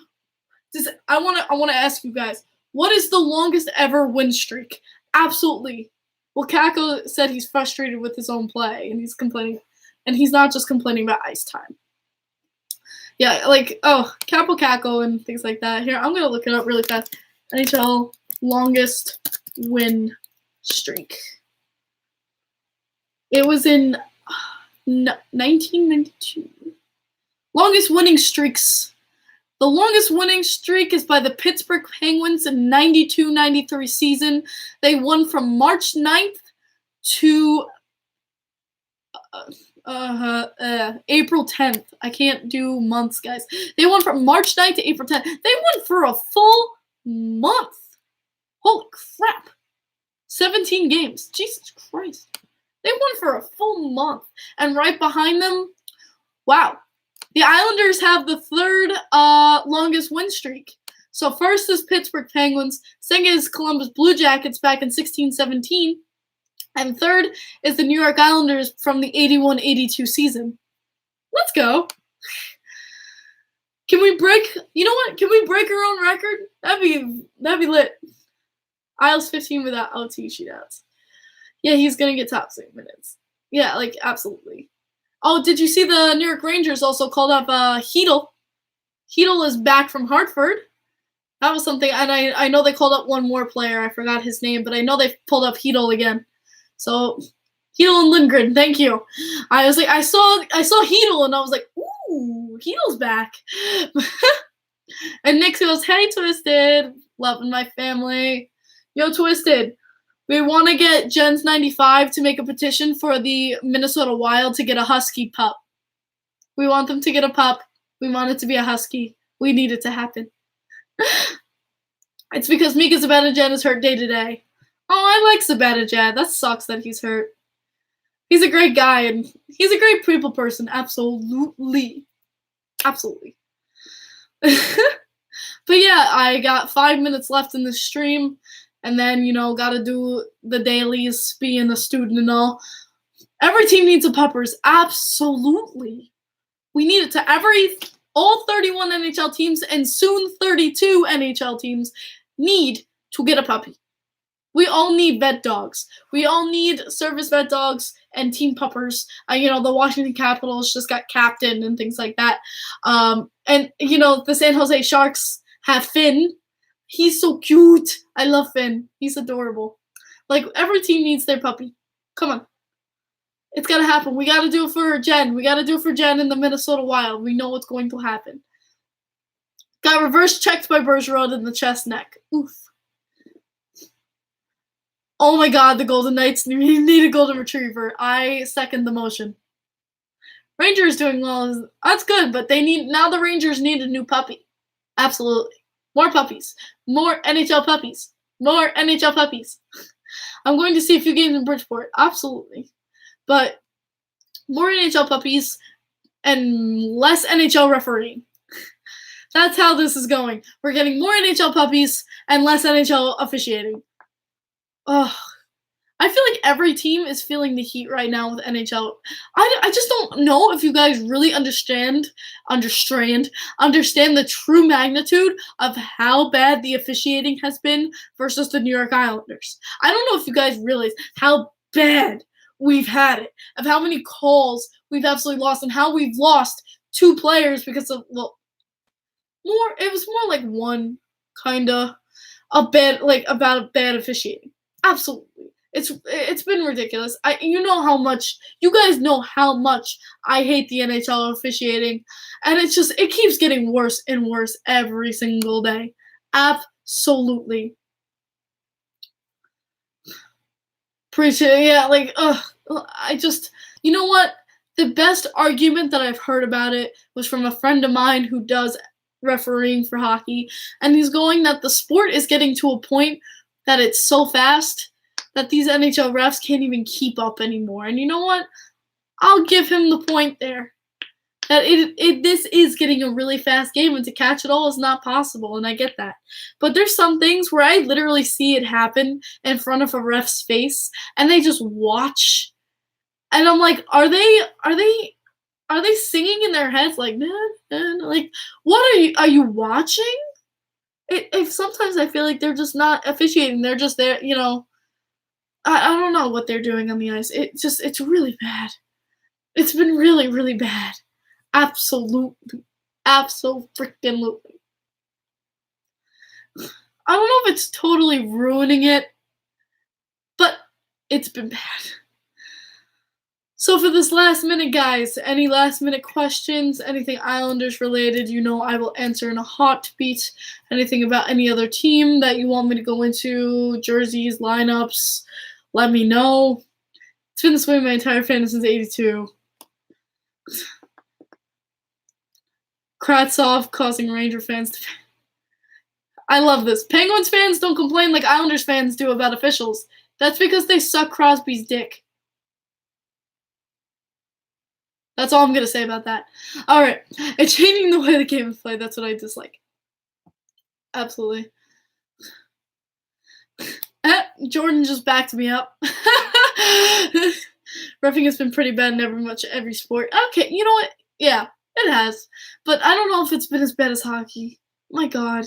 I want to ask you guys, what is the longest ever win streak? Absolutely. Well, Kako said he's frustrated with his own play, and he's complaining, and he's not just complaining about ice time. Yeah, like, Capo Kako and things like that. Here, I'm gonna look it up really fast. NHL longest win streak. It was in 1992. Longest winning streaks. The longest winning streak is by the Pittsburgh Penguins in 92-93 season. They won from March 9th to April 10th. I can't do months, guys. They won from March 9th to April 10th. They won for a full month. Holy crap. 17 games. Jesus Christ. They won for a full month. And right behind them, wow. The Islanders have the third longest win streak. So first is Pittsburgh Penguins, second is Columbus Blue Jackets back in 16-17, and third is the New York Islanders from the 81-82 season. Let's go. Can we break? You know what? Can we break our own record? That'd be lit. Isles 15 without OT shootouts. Yeah, he's gonna get top 6 minutes. Yeah, like absolutely. Oh, did you see the New York Rangers also called up Hedl? Hedl is back from Hartford. That was something, and I know they called up one more player. I forgot his name, but I know they pulled up Hedl again. So Hedl and Lindgren, thank you. I was like, I saw Hedl, and I was like, ooh, Hedel's back. And Nick goes, hey, Twisted, loving my family. Yo, Twisted, we want to get Jens 95 to make a petition for the Minnesota Wild to get a husky pup. We want them to get a pup. We want it to be a husky. We need it to happen. It's because Mika Zibanejad is hurt day to day. Oh, I like Zibanejad. That sucks that he's hurt. He's a great guy, and he's a great people person. Absolutely. Absolutely. But yeah, I got 5 minutes left in the stream, and then, gotta do the dailies, being a student and all. Every team needs a puppers. Absolutely. We need it to all 31 NHL teams and soon 32 NHL teams need to get a puppy. We all need vet dogs. We all need service vet dogs and team puppers. The Washington Capitals just got captain and things like that. And the San Jose Sharks have Finn. He's so cute. I love Finn. He's adorable. Like, every team needs their puppy. Come on. It's got to happen. We got to do it for Jen. We got to do it for Jen in the Minnesota Wild. We know what's going to happen. Got reverse checked by Bergeron in the chest neck. Oof. Oh my god, the Golden Knights need a golden retriever. I second the motion. Rangers doing well. That's good, but the Rangers need a new puppy. Absolutely. More puppies. More NHL puppies. More NHL puppies. I'm going to see a few games in Bridgeport. Absolutely. But more NHL puppies and less NHL refereeing. That's how this is going. We're getting more NHL puppies and less NHL officiating. Oh, I feel like every team is feeling the heat right now with NHL. I just don't know if you guys really understand the true magnitude of how bad the officiating has been versus the New York Islanders. I don't know if you guys realize how bad we've had it, of how many calls we've absolutely lost, and how we've lost 2 players because of, it was more like one kinda about bad officiating. Absolutely. It's been ridiculous. You guys know how much I hate the NHL officiating, and it keeps getting worse and worse every single day. Absolutely. Preach it. Yeah, you know what? The best argument that I've heard about it was from a friend of mine who does refereeing for hockey, and he's going that the sport is getting to a point that it's so fast that these NHL refs can't even keep up anymore. And you know what? I'll give him the point there. That this is getting a really fast game, and to catch it all is not possible, and I get that. But there's some things where I literally see it happen in front of a ref's face, and they just watch, and I'm like, are they singing in their heads like, like, what are you watching? If sometimes I feel like they're just not officiating, they're just there, I don't know what they're doing on the ice. It's really bad. It's been really, really bad. Absolutely. Absolutely. I don't know if it's totally ruining it, but it's been bad. So for this last minute, guys, any last minute questions, anything Islanders related, I will answer in a heartbeat. Anything about any other team that you want me to go into, jerseys, lineups, let me know. It's been this way my entire fandom since 82. Kratzov causing Ranger fans to... I love this. Penguins fans don't complain like Islanders fans do about officials. That's because they suck Crosby's dick. That's all I'm gonna say about that. Alright. And changing the way the game is played, that's what I dislike. Absolutely. Jordan just backed me up. Roughing has been pretty bad in every sport. Okay, you know what? Yeah, it has. But I don't know if it's been as bad as hockey. My God.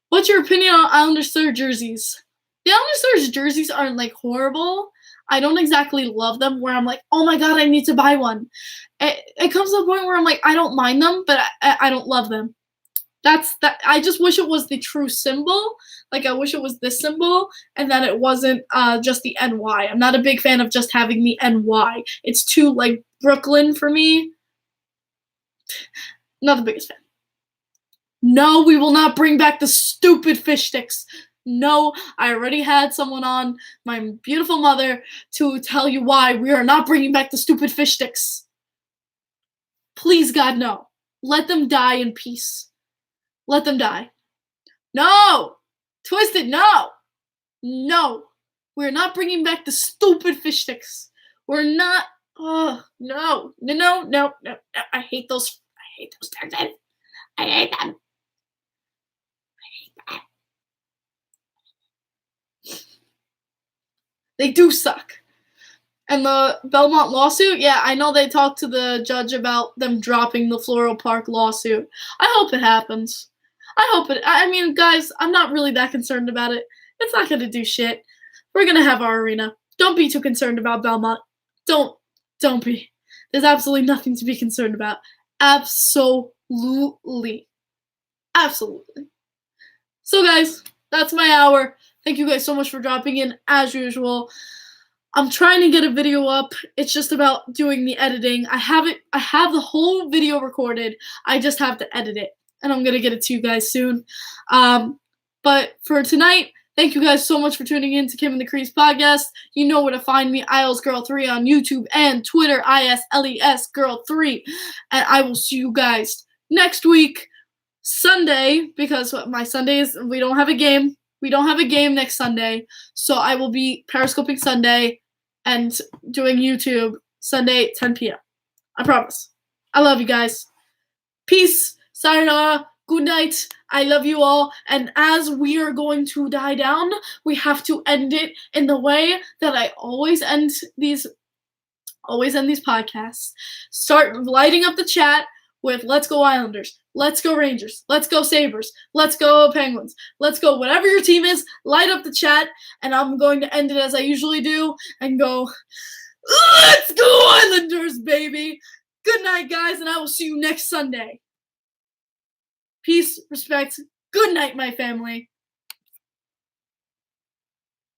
What's your opinion on Islanders third jerseys? The Islanders third jerseys aren't like horrible. I don't exactly love them where I'm like, oh my God, I need to buy one. It comes to a point where I'm like, I don't mind them, but I don't love them. That's that. I just wish it was the true symbol. Like I wish it was this symbol, and that it wasn't just the NY. I'm not a big fan of just having the NY. It's too like Brooklyn for me. Not the biggest fan. No, we will not bring back the stupid fish sticks. No, I already had someone on, my beautiful mother, to tell you why we are not bringing back the stupid fish sticks. Please, God, no. Let them die in peace. Let them die. No! Twisted, no! No! We're not bringing back the stupid fish sticks. We're not. Oh, no. No. I hate those targets. I hate them. They do suck. And the Belmont lawsuit, yeah, I know they talked to the judge about them dropping the Floral Park lawsuit. I hope it happens. I mean, guys, I'm not really that concerned about it. It's not going to do shit. We're going to have our arena. Don't be too concerned about Belmont. Don't be. There's absolutely nothing to be concerned about. Absolutely. So, guys, that's my hour. Thank you guys so much for dropping in, as usual. I'm trying to get a video up. It's just about doing the editing. I have the whole video recorded. I just have to edit it. And I'm going to get it to you guys soon. But for tonight, thank you guys so much for tuning in to Kim and the Crease podcast. You know where to find me, ISLesGirl3 on YouTube and Twitter, ISLESGirl3. And I will see you guys next week, Sunday, because my Sundays, we don't have a game. We don't have a game next Sunday. So I will be Periscoping Sunday and doing YouTube Sunday, 10 p.m. I promise. I love you guys. Peace. Sayonara. Good night. I love you all. And as we are going to die down, we have to end it in the way that I always end these podcasts. Start lighting up the chat with "Let's go Islanders, let's go Rangers, let's go Sabres, let's go Penguins, let's go whatever your team is, light up the chat," and I'm going to end it as I usually do and go, "Let's go Islanders, baby!" Good night, guys, and I will see you next Sunday. Peace, respect, good night, my family.